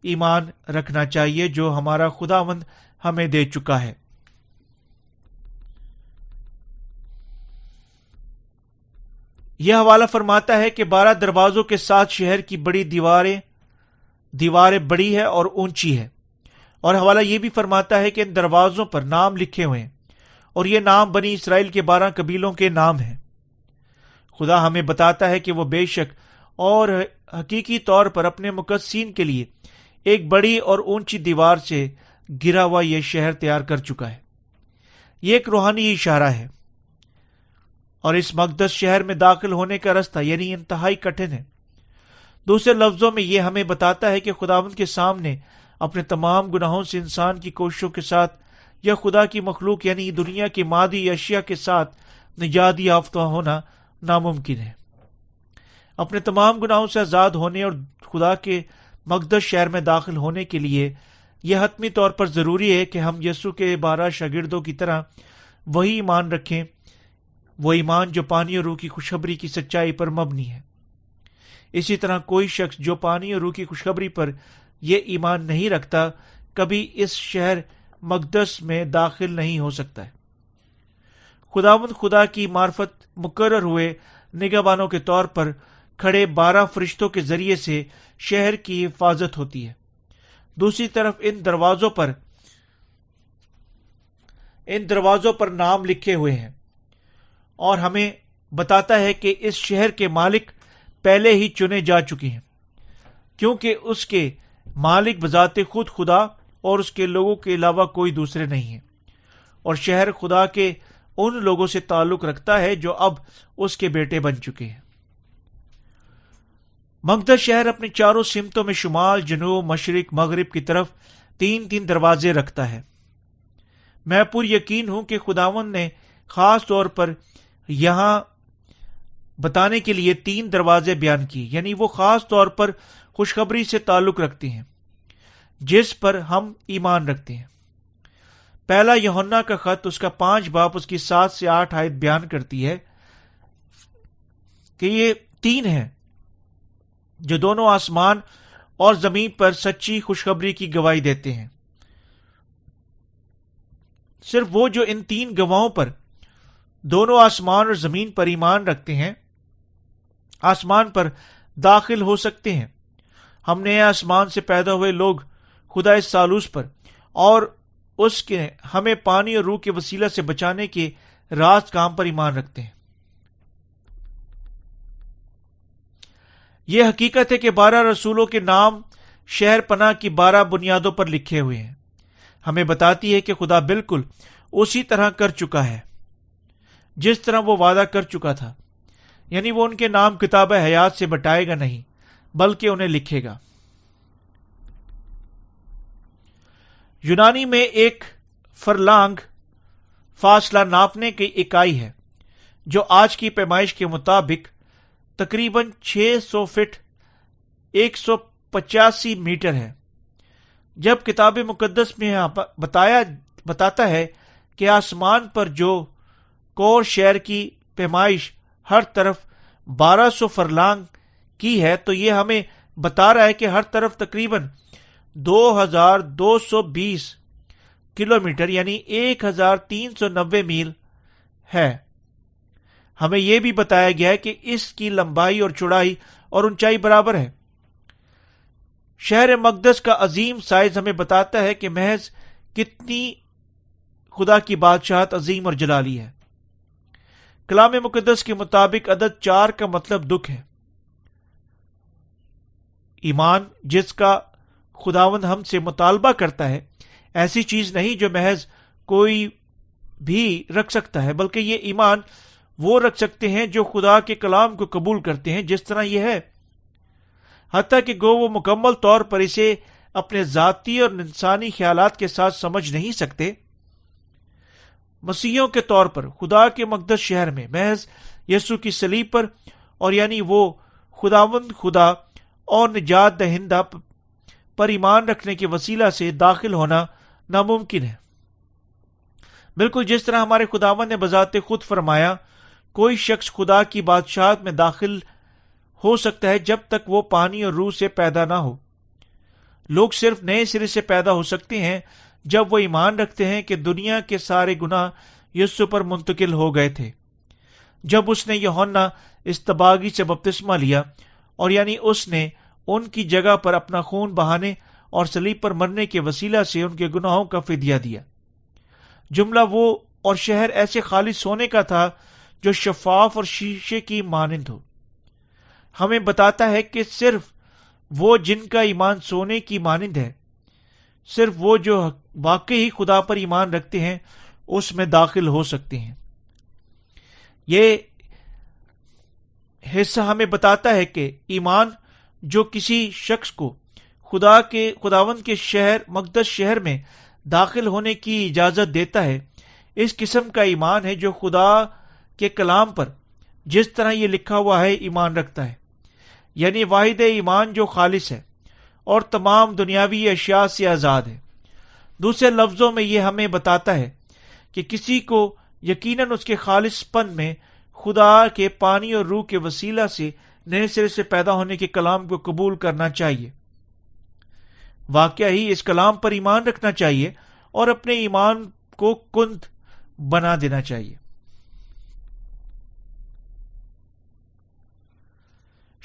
ایمان رکھنا چاہیے جو ہمارا خداوند ہمیں دے چکا ہے۔ یہ حوالہ فرماتا ہے کہ 12 دروازوں کے ساتھ شہر کی بڑی دیواریں بڑی ہے اور اونچی ہے، اور حوالہ یہ بھی فرماتا ہے کہ ان دروازوں پر نام لکھے ہوئے ہیں، اور یہ نام بنی اسرائیل کے 12 قبیلوں کے نام ہیں۔ خدا ہمیں بتاتا ہے کہ وہ بے شک اور حقیقی طور پر اپنے مقدسین کے لیے ایک بڑی اور اونچی دیوار سے گرا ہوا یہ شہر تیار کر چکا ہے۔ یہ ایک روحانی اشارہ ہے، اور اس مقدس شہر میں داخل ہونے کا راستہ یعنی انتہائی کٹھن ہے۔ دوسرے لفظوں میں یہ ہمیں بتاتا ہے کہ خداوند کے سامنے اپنے تمام گناہوں سے انسان کی کوششوں کے ساتھ یا خدا کی مخلوق یعنی دنیا کی مادی اشیاء کے ساتھ نجات یافتہ ہونا ناممکن ہے۔ اپنے تمام گناہوں سے آزاد ہونے اور خدا کے مقدس شہر میں داخل ہونے کے لیے یہ حتمی طور پر ضروری ہے کہ ہم یسوع کے 12 شاگردوں کی طرح وہی ایمان رکھیں، وہ ایمان جو پانی اور روح کی خوشخبری کی سچائی پر مبنی ہے۔ اسی طرح کوئی شخص جو پانی اور روح کی خوشخبری پر یہ ایمان نہیں رکھتا کبھی اس شہر مقدس میں داخل نہیں ہو سکتا ہے۔ خداوند خدا کی معرفت مقرر ہوئے نگہبانوں کے طور پر کھڑے 12 فرشتوں کے ذریعے سے شہر کی حفاظت ہوتی ہے۔ دوسری طرف ان دروازوں پر نام لکھے ہوئے ہیں، اور ہمیں بتاتا ہے کہ اس شہر کے مالک پہلے ہی چنے جا چکے ہیں، کیونکہ اس کے مالک بذات خود خدا اور اس کے لوگوں کے علاوہ کوئی دوسرے نہیں ہیں، اور شہر خدا کے ان لوگوں سے تعلق رکھتا ہے جو اب اس کے بیٹے بن چکے ہیں۔ مقدس شہر اپنی چاروں سمتوں میں شمال، جنوب، مشرق، مغرب کی طرف 3 دروازے رکھتا ہے۔ میں پر یقین ہوں کہ خداوند نے خاص طور پر یہاں بتانے کے لیے 3 دروازے بیان کیے، یعنی وہ خاص طور پر خوشخبری سے تعلق رکھتے ہیں جس پر ہم ایمان رکھتے ہیں۔ پہلا یوحنا کا خط اس کا 5 باب اس کی 7 سے 8 آیت بیان کرتی ہے کہ یہ 3 ہیں جو دونوں آسمان اور زمین پر سچی خوشخبری کی گواہی دیتے ہیں۔ صرف وہ جو ان 3 گواہوں پر دونوں آسمان اور زمین پر ایمان رکھتے ہیں آسمان پر داخل ہو سکتے ہیں۔ ہم نئے آسمان سے پیدا ہوئے لوگ خدا اس ثالوث پر اور اس کے ہمیں پانی اور روح کے وسیلہ سے بچانے کے راز کام پر ایمان رکھتے ہیں۔ یہ حقیقت ہے کہ 12 رسولوں کے نام شہر پناہ کی 12 بنیادوں پر لکھے ہوئے ہیں۔ ہمیں بتاتی ہے کہ خدا بالکل اسی طرح کر چکا ہے جس طرح وہ وعدہ کر چکا تھا، یعنی وہ ان کے نام کتاب حیات سے بٹائے گا نہیں بلکہ انہیں لکھے گا۔ یونانی میں ایک فرلانگ فاصلہ ناپنے کی اکائی ہے جو آج کی پیمائش کے مطابق تقریباً 600 فٹ 185 میٹر ہے، جب کتاب مقدس میں بتاتا ہے کہ آسمان پر جو کور شہر کی پیمائش ہر طرف 1200 فرلانگ کی ہے، تو یہ ہمیں بتا رہا ہے کہ ہر طرف تقریباً 2220 کلومیٹر یعنی 1390 میل ہے۔ ہمیں یہ بھی بتایا گیا ہے کہ اس کی لمبائی اور چوڑائی اور اونچائی برابر ہے۔ شہر مقدس کا عظیم سائز ہمیں بتاتا ہے کہ محض کتنی خدا کی بادشاہت عظیم اور جلالی ہے۔ کلام مقدس کے مطابق عدد 4 کا مطلب دکھ ہے۔ ایمان جس کا خداوند ہم سے مطالبہ کرتا ہے ایسی چیز نہیں جو محض کوئی بھی رکھ سکتا ہے، بلکہ یہ ایمان وہ رکھ سکتے ہیں جو خدا کے کلام کو قبول کرتے ہیں جس طرح یہ ہے، حتیٰ کہ گو وہ مکمل طور پر اسے اپنے ذاتی اور انسانی خیالات کے ساتھ سمجھ نہیں سکتے۔ مسیحیوں کے طور پر خدا کے مقدس شہر میں محض یسوع کی صلیب پر، اور یعنی وہ خداوند خدا اور نجات دہندہ پر ایمان رکھنے کے وسیلہ سے داخل ہونا ناممکن ہے۔ بالکل جس طرح ہمارے خداوند نے بذات خود فرمایا، کوئی شخص خدا کی بادشاہت میں داخل ہو سکتا ہے جب تک وہ پانی اور روح سے پیدا نہ ہو۔ لوگ صرف نئے سرے سے پیدا ہو سکتے ہیں جب وہ ایمان رکھتے ہیں کہ دنیا کے سارے گناہ یسوع پر منتقل ہو گئے تھے جب اس نے یوحنا اصطباغی سے بپتسمہ لیا، اور یعنی اس نے ان کی جگہ پر اپنا خون بہانے اور صلیب پر مرنے کے وسیلہ سے ان کے گناہوں کا فدیہ دیا۔ جملہ وہ اور شہر ایسے خالص سونے کا تھا جو شفاف اور شیشے کی مانند ہو۔ ہمیں بتاتا ہے کہ صرف وہ جن کا ایمان سونے کی مانند ہے، صرف وہ جو واقعی خدا پر ایمان رکھتے ہیں اس میں داخل ہو سکتے ہیں۔ یہ حصہ ہمیں بتاتا ہے کہ ایمان جو کسی شخص کو خداوند کے مقدس شہر میں داخل ہونے کی اجازت دیتا ہے، اس قسم کا ایمان ہے جو خدا کے کلام پر جس طرح یہ لکھا ہوا ہے ایمان رکھتا ہے، یعنی واحد ایمان جو خالص ہے اور تمام دنیاوی اشیاء سے آزاد ہے۔ دوسرے لفظوں میں یہ ہمیں بتاتا ہے کہ کسی کو یقیناً اس کے خالص پن میں خدا کے پانی اور روح کے وسیلہ سے نئے سرے سے پیدا ہونے کے کلام کو قبول کرنا چاہیے، واقعہ ہی اس کلام پر ایمان رکھنا چاہیے اور اپنے ایمان کو کند بنا دینا چاہیے۔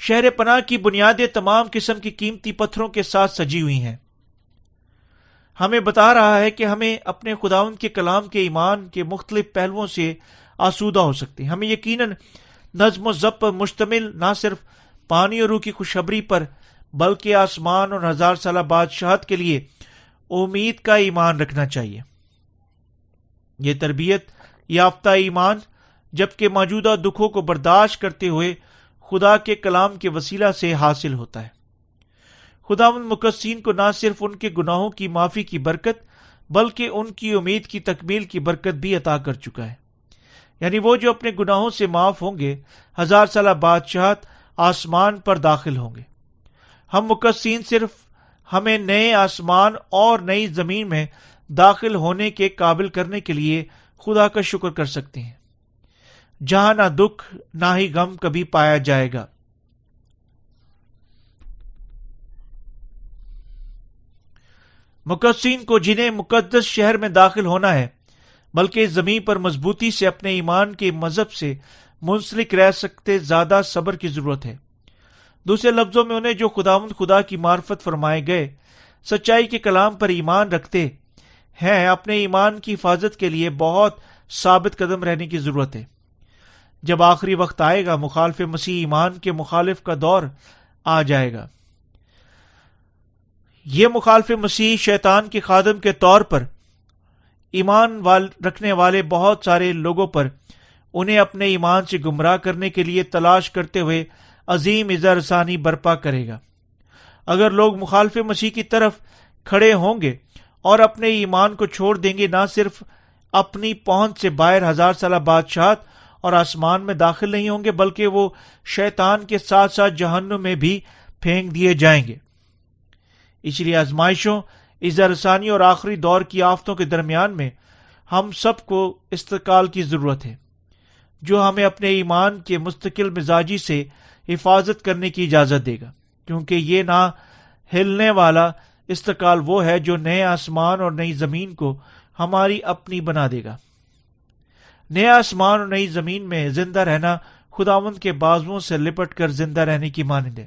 شہر پناہ کی بنیادیں تمام قسم کی قیمتی پتھروں کے ساتھ سجی ہوئی ہیں۔ ہمیں بتا رہا ہے کہ ہمیں اپنے خداوند کے کلام کے ایمان کے مختلف پہلوؤں سے آسودہ ہو سکتے ہیں۔ ہمیں یقیناً نظم و ضبط پر مشتمل نہ صرف پانی اور روح کی خوشخبری پر بلکہ آسمان اور 1000 سالہ بادشاہت کے لیے امید کا ایمان رکھنا چاہیے۔ یہ تربیت یافتہ ایمان جبکہ موجودہ دکھوں کو برداشت کرتے ہوئے خدا کے کلام کے وسیلہ سے حاصل ہوتا ہے۔ خداوند مقدسین کو نہ صرف ان کے گناہوں کی معافی کی برکت بلکہ ان کی امید کی تکمیل کی برکت بھی عطا کر چکا ہے، یعنی وہ جو اپنے گناہوں سے معاف ہوں گے 1000 سالہ بادشاہت آسمان پر داخل ہوں گے۔ ہم مقدسین صرف ہمیں نئے آسمان اور نئی زمین میں داخل ہونے کے قابل کرنے کے لیے خدا کا شکر کر سکتے ہیں، جہاں نہ دکھ نہ ہی غم کبھی پایا جائے گا۔ مقدسین کو جنہیں مقدس شہر میں داخل ہونا ہے بلکہ اس زمین پر مضبوطی سے اپنے ایمان کے مذہب سے منسلک رہ سکتے زیادہ صبر کی ضرورت ہے۔ دوسرے لفظوں میں انہیں جو خدا کی معرفت فرمائے گئے سچائی کے کلام پر ایمان رکھتے ہیں اپنے ایمان کی حفاظت کے لیے بہت ثابت قدم رہنے کی ضرورت ہے۔ جب آخری وقت آئے گا مخالف مسیح ایمان کے مخالف کا دور آ جائے گا۔ یہ مخالف مسیح شیطان کے خادم کے طور پر ایمان رکھنے والے بہت سارے لوگوں پر انہیں اپنے ایمان سے گمراہ کرنے کے لیے تلاش کرتے ہوئے عظیم اظہار ثانی برپا کرے گا۔ اگر لوگ مخالف مسیح کی طرف کھڑے ہوں گے اور اپنے ایمان کو چھوڑ دیں گے، نہ صرف اپنی پہنچ سے باہر 1000 سالہ بادشاہت اور آسمان میں داخل نہیں ہوں گے بلکہ وہ شیطان کے ساتھ ساتھ جہنم میں بھی پھینک دیے جائیں گے۔ اس لیے آزمائشوں، اظہار ثانی اور آخری دور کی آفتوں کے درمیان میں ہم سب کو استقال کی ضرورت ہے، جو ہمیں اپنے ایمان کے مستقل مزاجی سے حفاظت کرنے کی اجازت دے گا، کیونکہ یہ نہ ہلنے والا استقال وہ ہے جو نئے آسمان اور نئی زمین کو ہماری اپنی بنا دے گا۔ نئے آسمان اور نئی زمین میں زندہ رہنا خداوند کے بازوؤں سے لپٹ کر زندہ رہنے کی مانند ہے۔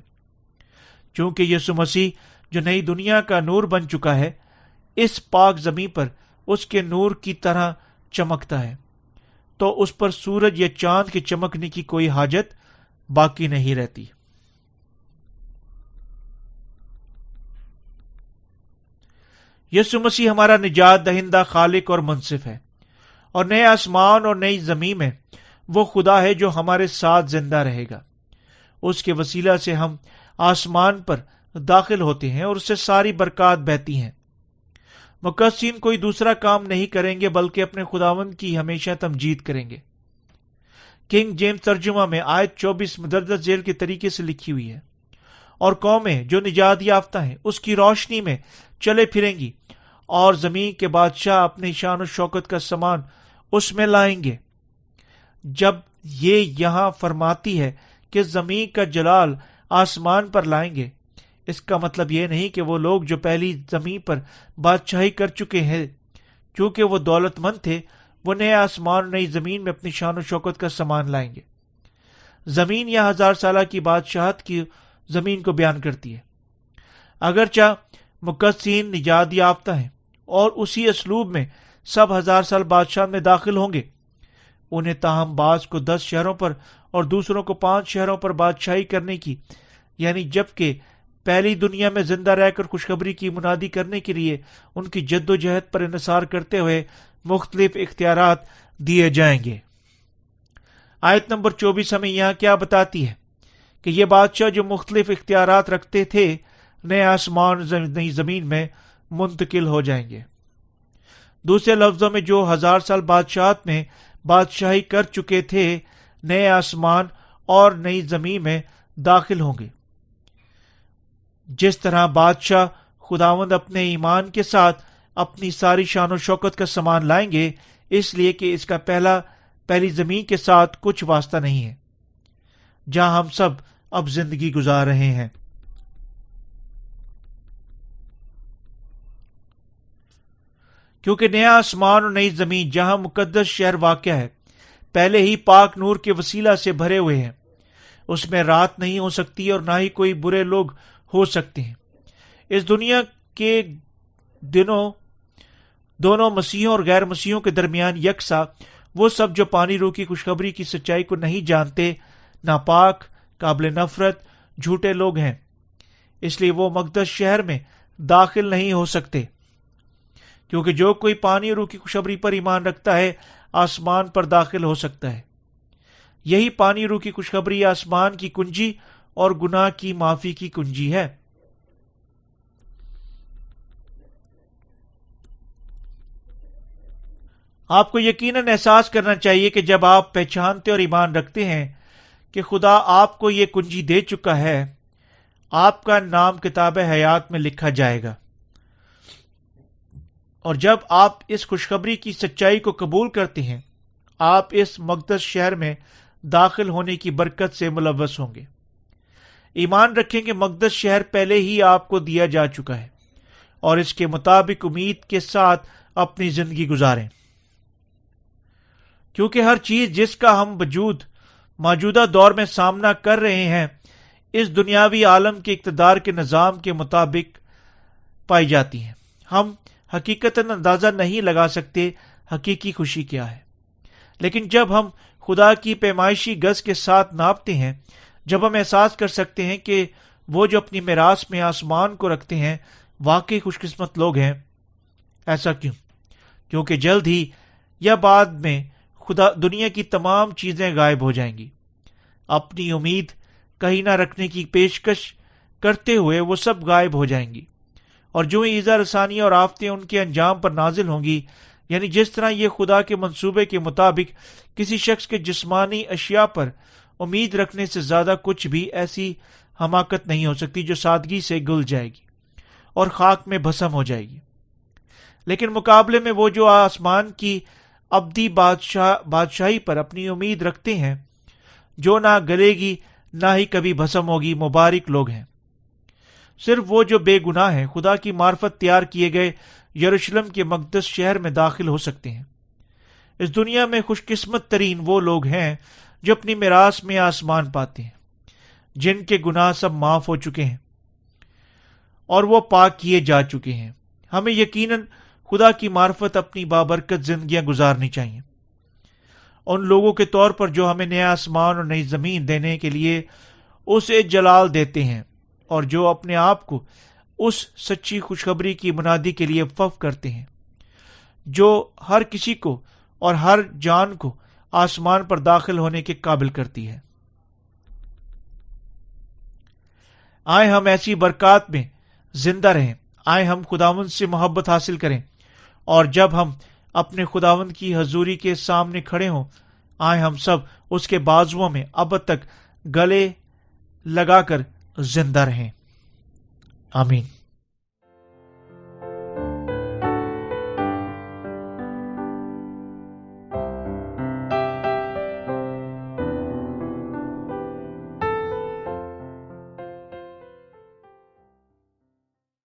چونکہ یسوع مسیح جو نئی دنیا کا نور بن چکا ہے، اس پاک زمین پر اس کے نور کی طرح چمکتا ہے، تو اس پر سورج یا چاند کے چمکنے کی کوئی حاجت باقی نہیں رہتی۔ یسوع مسیح ہمارا نجات دہندہ خالق اور منصف ہے، اور نئے آسمان اور نئی زمین میں وہ خدا ہے جو ہمارے ساتھ زندہ رہے گا۔ اس کے وسیلہ سے ہم آسمان پر داخل ہوتے ہیں اور اس سے ساری برکات بہتی ہیں۔ مقدسین کوئی دوسرا کام نہیں کریں گے بلکہ اپنے خداوند کی ہمیشہ تمجید کریں گے۔ کنگ جیمز ترجمہ میں آیت 24 مدرجہ ذیل کے طریقے سے لکھی ہوئی ہے، اور قومیں جو نجات یافتہ ہیں اس کی روشنی میں چلے پھریں گی، اور زمین کے بادشاہ اپنی شان و شوکت کا سامان اس میں لائیں گے۔ جب یہ یہاں فرماتی ہے کہ زمین کا جلال آسمان پر لائیں گے، اس کا مطلب یہ نہیں کہ وہ لوگ جو پہلی زمین پر بادشاہی کر چکے ہیں، کیونکہ وہ دولت مند تھے، وہ نئے آسمان اور نئی زمین میں اپنی شان و شوکت کا سامان لائیں گے۔ زمین یا 1000 سالہ کی بادشاہت کی زمین کو بیان کرتی ہے۔ اگرچہ مقدسین نجات یافتہ ہیں اور اسی اسلوب میں سب 1000 سال بادشاہ میں داخل ہوں گے، انہیں تاہم بعض کو 10 شہروں پر اور دوسروں کو 5 شہروں پر بادشاہی کرنے کی، یعنی جبکہ پہلی دنیا میں زندہ رہ کر خوشخبری کی منادی کرنے کے لیے ان کی جد و جہد پر انحصار کرتے ہوئے مختلف اختیارات دیے جائیں گے۔ آیت نمبر 24 ہمیں یہاں کیا بتاتی ہے کہ یہ بادشاہ جو مختلف اختیارات رکھتے تھے نئے آسمان نئی زمین میں منتقل ہو جائیں گے۔ دوسرے لفظوں میں جو 1000 سال بادشاہت میں بادشاہی کر چکے تھے نئے آسمان اور نئی زمین میں داخل ہوں گے۔ جس طرح بادشاہ خداوند اپنے ایمان کے ساتھ اپنی ساری شان و شوکت کا سامان لائیں گے، اس لیے کہ اس کا پہلی زمین کے ساتھ کچھ واسطہ نہیں ہے جہاں ہم سب اب زندگی گزار رہے ہیں۔ کیونکہ نیا آسمان اور نئی زمین جہاں مقدس شہر واقع ہے پہلے ہی پاک نور کے وسیلہ سے بھرے ہوئے ہیں، اس میں رات نہیں ہو سکتی اور نہ ہی کوئی برے لوگ ہو سکتے ہیں۔ اس دنیا کے دونوں مسیحوں اور غیر مسیحوں کے درمیان یکساں وہ سب جو پانی روح کی خوشخبری کی سچائی کو نہیں جانتے، ناپاک، قابل نفرت، جھوٹے لوگ ہیں، اس لیے وہ مقدس شہر میں داخل نہیں ہو سکتے، کیونکہ جو کوئی پانی روح کی خوشخبری پر ایمان رکھتا ہے آسمان پر داخل ہو سکتا ہے۔ یہی پانی روح کی خوشخبری آسمان کی کنجی اور گناہ کی معافی کی کنجی ہے۔ آپ کو یقیناً احساس کرنا چاہیے کہ جب آپ پہچانتے اور ایمان رکھتے ہیں کہ خدا آپ کو یہ کنجی دے چکا ہے، آپ کا نام کتاب حیات میں لکھا جائے گا، اور جب آپ اس خوشخبری کی سچائی کو قبول کرتے ہیں، آپ اس مقدس شہر میں داخل ہونے کی برکت سے ملوث ہوں گے۔ ایمان رکھیں کہ مقدس شہر پہلے ہی آپ کو دیا جا چکا ہے، اور اس کے مطابق امید کے ساتھ اپنی زندگی گزاریں، کیونکہ ہر چیز جس کا ہم موجودہ دور میں سامنا کر رہے ہیں اس دنیاوی عالم کے اقتدار کے نظام کے مطابق پائی جاتی ہیں۔ ہم حقیقتاً اندازہ نہیں لگا سکتے حقیقی خوشی کیا ہے، لیکن جب ہم خدا کی پیمائشی گز کے ساتھ ناپتے ہیں، جب ہم احساس کر سکتے ہیں کہ وہ جو اپنی میراث میں آسمان کو رکھتے ہیں واقعی خوش قسمت لوگ ہیں۔ ایسا کیوں؟ کیونکہ جلد ہی یا بعد میں دنیا کی تمام چیزیں غائب ہو جائیں گی۔ اپنی امید کہیں نہ رکھنے کی پیشکش کرتے ہوئے وہ سب غائب ہو جائیں گی، اور جو ہی ایذا رسانی اور آفتیں ان کے انجام پر نازل ہوں گی، یعنی جس طرح یہ خدا کے منصوبے کے مطابق کسی شخص کے جسمانی اشیاء پر امید رکھنے سے زیادہ کچھ بھی ایسی حماقت نہیں ہو سکتی جو سادگی سے گل جائے گی اور خاک میں بھسم ہو جائے گی، لیکن مقابلے میں وہ جو آسمان کی ابدی بادشاہی پر اپنی امید رکھتے ہیں، جو نہ گلے گی نہ ہی کبھی بھسم ہوگی، مبارک لوگ ہیں۔ صرف وہ جو بے گناہ ہیں خدا کی معرفت تیار کیے گئے یروشلم کے مقدس شہر میں داخل ہو سکتے ہیں۔ اس دنیا میں خوش قسمت ترین وہ لوگ ہیں جو اپنی میراث میں آسمان پاتے ہیں، جن کے گناہ سب معاف ہو چکے ہیں اور وہ پاک کیے جا چکے ہیں۔ ہمیں یقیناً خدا کی معرفت اپنی بابرکت زندگیاں گزارنی چاہیے، ان لوگوں کے طور پر جو ہمیں نیا آسمان اور نئی زمین دینے کے لیے اسے جلال دیتے ہیں، اور جو اپنے آپ کو اس سچی خوشخبری کی منادی کے لیے وقف کرتے ہیں جو ہر کسی کو اور ہر جان کو آسمان پر داخل ہونے کے قابل کرتی ہے۔ آئے ہم ایسی برکات میں زندہ رہیں، آئے ہم خداوند سے محبت حاصل کریں، اور جب ہم اپنے خداوند کی حضوری کے سامنے کھڑے ہوں، آئے ہم سب اس کے بازوؤں میں اب تک گلے لگا کر زندہ رہیں۔ آمین۔